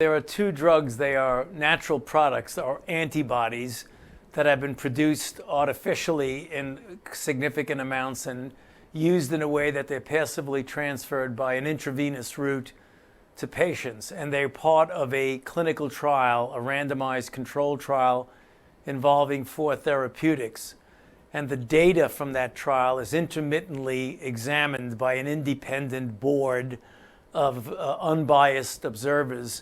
There are two drugs. They are natural products or antibodies that have been produced artificially in significant amounts and used in a way that they're passively transferred by an intravenous route to patients. And they're part of a clinical trial, a randomized controlled trial involving 4 therapeutics. And the data from that trial is intermittently examined by an independent board of unbiased observers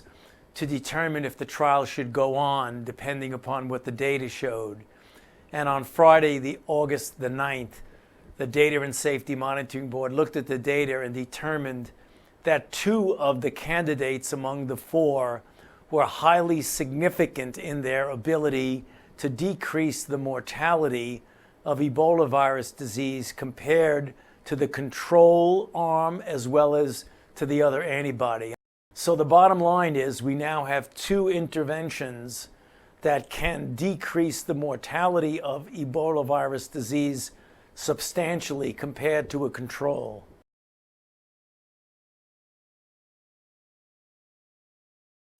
to determine if the trial should go on, depending upon what the data showed. And on Friday, August the 9th, the Data and Safety Monitoring Board looked at the data and determined that 2 of the candidates among the 4 were highly significant in their ability to decrease the mortality of Ebola virus disease compared to the control arm as well as to the other antibody. So the bottom line is we now have 2 interventions that can decrease the mortality of Ebola virus disease substantially compared to a control.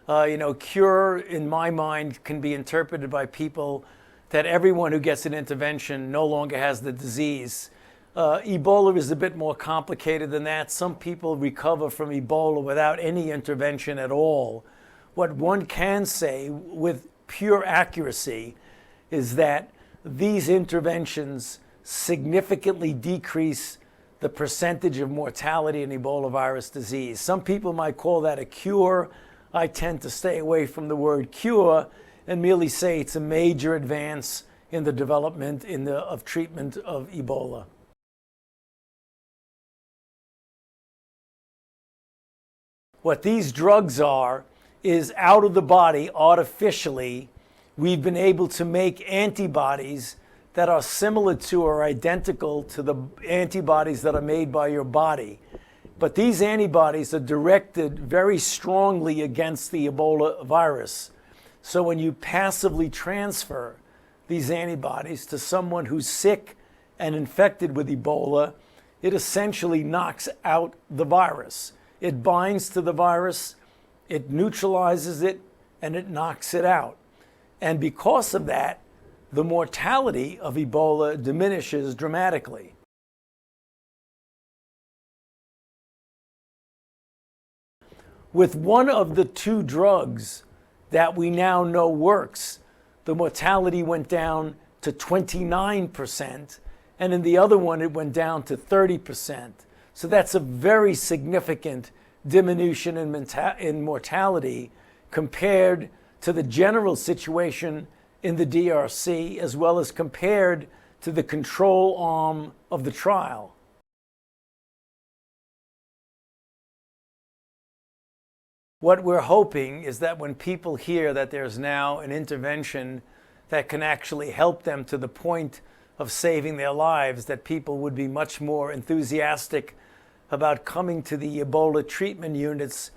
Cure, in my mind, can be interpreted by people that everyone who gets an intervention no longer has the disease. Ebola is a bit more complicated than that. Some people recover from Ebola without any intervention at all. What one can say with pure accuracy is that these interventions significantly decrease the percentage of mortality in Ebola virus disease. Some people might call that a cure. I tend to stay away from the word cure and merely say it's a major advance in the development of treatment of Ebola. What these drugs are is out of the body, artificially, we've been able to make antibodies that are similar to or identical to the antibodies that are made by your body. But these antibodies are directed very strongly against the Ebola virus. So when you passively transfer these antibodies to someone who's sick and infected with Ebola, it essentially knocks out the virus. It binds to the virus, it neutralizes it, and it knocks it out. And because of that, the mortality of Ebola diminishes dramatically. With one of the 2 drugs that we now know works, the mortality went down to 29%, and in the other one it went down to 30%. So that's a very significant diminution in mortality compared to the general situation in the DRC, as well as compared to the control arm of the trial. What we're hoping is that when people hear that there's now an intervention that can actually help them to the point of saving their lives, that people would be much more enthusiastic about coming to the Ebola treatment units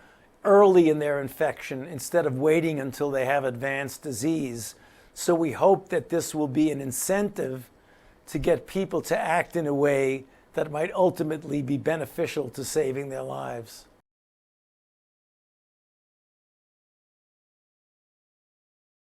early in their infection instead of waiting until they have advanced disease. So we hope that this will be an incentive to get people to act in a way that might ultimately be beneficial to saving their lives.